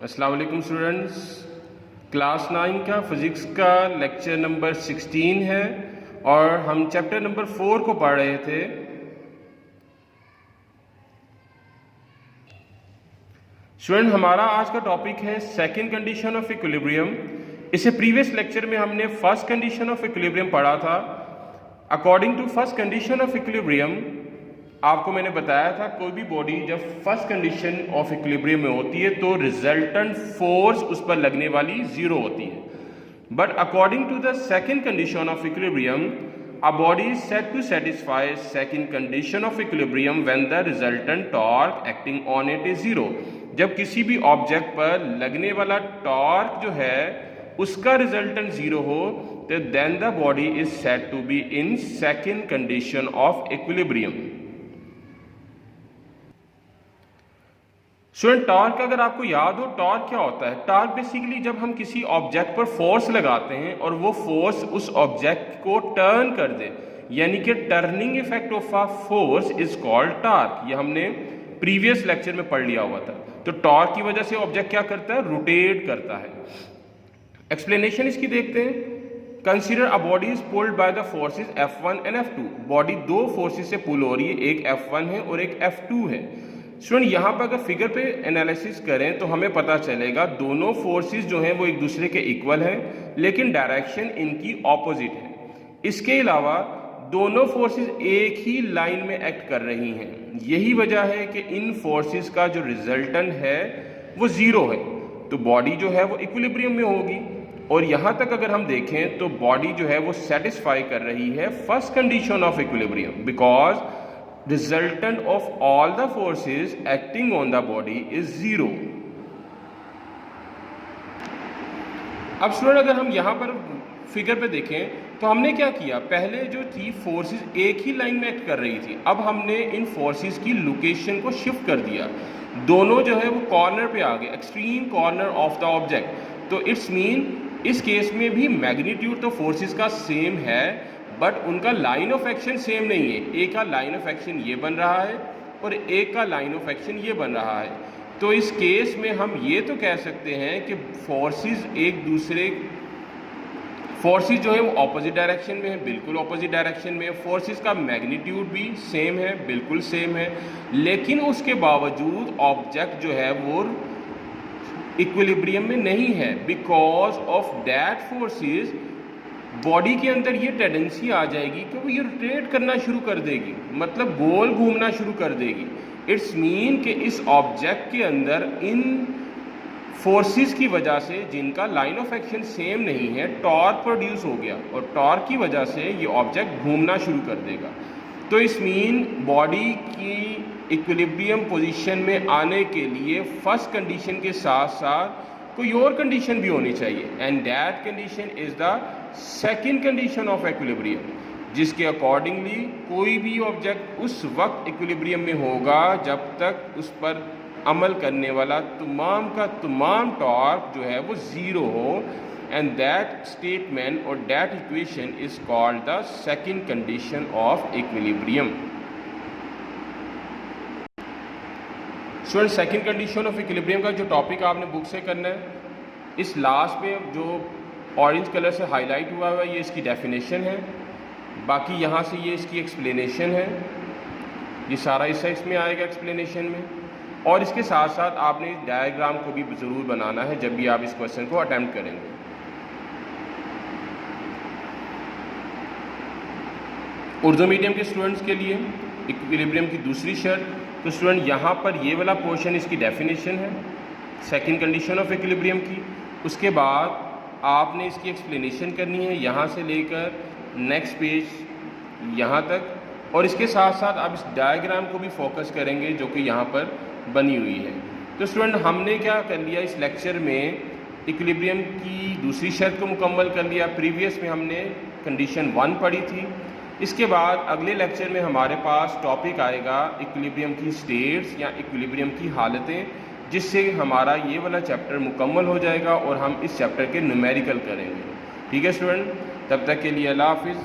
अस्सलाम वालेकुम students, class 9 का फिज़िक्स का लेक्चर नंबर 16 है और हम चैप्टर नंबर 4 को पढ़ रहे थे। स्टूडेंट, हमारा आज का टॉपिक है सेकंड कंडीशन ऑफ इक्विलिब्रियम। इससे प्रीवियस लेक्चर में हमने फर्स्ट कंडीशन ऑफ इक्विलिब्रियम पढ़ा था। According to first condition of equilibrium, आपको मैंने बताया था कोई भी बॉडी जब फर्स्ट कंडीशन ऑफ इक्विलिब्रियम में होती है तो रिजल्टेंट फोर्स उस पर लगने वाली जीरो होती है। But according to the second condition of equilibrium, a body is said to satisfy second condition of equilibrium when the resultant torque acting on it is zero. जब किसी भी ऑब्जेक्ट पर लगने वाला टॉर्क जो है उसका रिजल्टेंट जीरो हो तो then the body is said to be in second condition of equilibrium. Student, torque अगर आपको याद हो, टॉर्क क्या होता है? टॉर्क बेसिकली जब हम किसी ऑब्जेक्ट पर फोर्स लगाते हैं और वो फोर्स उस ऑब्जेक्ट को टर्न कर दे, यानी कि turning effect of a force is called torque. ये हमने प्रीवियस लेक्चर में पढ़ लिया हुआ था। तो टॉर्क की वजह से ऑब्जेक्ट क्या करता है? रोटेट करता है। एक्सप्लेनेशन इसकी देखते हैं। Consider a body is pulled by the forces F1 and F2। Body दो फोर्सेस से पुल हो रही है, एक F1 है और एक F2 है। स्टूडेंट, यहाँ पर अगर फिगर पे एनालिसिस करें तो हमें पता चलेगा दोनों फोर्सेस जो हैं वो एक दूसरे के इक्वल हैं, लेकिन डायरेक्शन इनकी ऑपोजिट है। इसके अलावा दोनों फोर्सेस एक ही लाइन में एक्ट कर रही हैं। यही वजह है कि इन फोर्सेस का जो रिजल्टेंट है वो जीरो है, तो बॉडी जो है वो इक्विलिब्रियम में होगी। और यहाँ तक अगर हम देखें तो बॉडी जो है वो सेटिस्फाई कर रही है first condition of equilibrium, because resultant of all the forces acting on the body is zero। अब स्टूडेंट, अगर हम यहाँ पर फिगर पे देखें तो हमने क्या किया, पहले जो थी फोर्सेस एक ही लाइन में एक्ट कर रही थी, अब हमने इन फोर्सेस की लोकेशन को शिफ्ट कर दिया। दोनों जो है वो कॉर्नर पे आ गए, extreme corner of the object. तो इट्स मीन इस केस में भी मैग्नीट्यूड तो फोर्सेस का सेम है, बट उनका लाइन ऑफ एक्शन सेम नहीं है। एक का लाइन ऑफ एक्शन ये बन रहा है और एक का लाइन ऑफ एक्शन ये बन रहा है। तो इस केस में हम ये तो कह सकते हैं कि फोर्सेस जो है वो ऑपोजिट डायरेक्शन में है, बिल्कुल ऑपोजिट डायरेक्शन में है। फोर्सेस का मैग्नीट्यूड भी सेम है, बिल्कुल सेम है, लेकिन उसके बावजूद ऑब्जेक्ट जो है वो इक्विलिब्रियम में नहीं है। Because of that forces body के अंदर ये टेंडेंसी आ जाएगी कि वो ये रोटेट करना शुरू कर देगी, मतलब गोल घूमना शुरू कर देगी। इट्स मीन कि इस ऑब्जेक्ट के अंदर इन फोर्सेस की वजह से, जिनका लाइन ऑफ एक्शन सेम नहीं है, टॉर्क प्रोड्यूस हो गया और टॉर्क की वजह से ये ऑब्जेक्ट घूमना शुरू कर देगा। तो इस मीन बॉडी की इक्विलिब्रियम पोजीशन में आने के लिए फर्स्ट कंडीशन के साथ साथ कोई और कंडीशन भी होनी चाहिए, and that condition is the second condition of equilibrium, जिसके अकॉर्डिंगली कोई भी ऑब्जेक्ट उस वक्त इक्विलिब्रियम में होगा जब तक उस पर अमल करने वाला तमाम का तमाम टॉर्क जो है वो जीरो हो, एंड दैट स्टेटमेंट और that equation is called the second condition of equilibrium. Student, second condition of equilibrium का जो टॉपिक आपने बुक से करना है, इस लास्ट में जो ऑरेंज कलर से हाईलाइट हुआ है ये इसकी डेफिनेशन है, बाकी यहाँ से ये इसकी एक्सप्लेनेशन है। ये सारा हिस्सा इसमें आएगा एक्सप्लेनेशन में, और इसके साथ साथ आपने डायग्राम को भी ज़रूर बनाना है जब भी आप इस क्वेश्चन को अटेम्प्ट करेंगे। उर्दू मीडियम के स्टूडेंट्स के लिए इक्विलिब्रियम की दूसरी शर्त, तो स्टूडेंट यहाँ पर ये वाला पोर्शन इसकी डेफिनेशन है सेकंड कंडीशन ऑफ इक्विलिब्रियम की। उसके बाद आपने इसकी एक्सप्लेनेशन करनी है यहाँ से लेकर नेक्स्ट पेज यहाँ तक, और इसके साथ साथ आप इस डायग्राम को भी फोकस करेंगे जो कि यहाँ पर बनी हुई है। तो स्टूडेंट, हमने क्या कर लिया इस लेक्चर में, इक्विलिब्रियम की दूसरी शर्त को मुकम्मल कर लिया। प्रीवियस में हमने कंडीशन 1 पढ़ी थी। इसके बाद अगले लेक्चर में हमारे पास टॉपिक आएगा इक्विलिब्रियम की स्टेट्स या इक्विलिब्रियम की हालतें, जिससे हमारा ये वाला चैप्टर मुकम्मल हो जाएगा और हम इस चैप्टर के न्यूमेरिकल करेंगे। ठीक है स्टूडेंट, तब तक के लिए अल्लाह हाफिज़।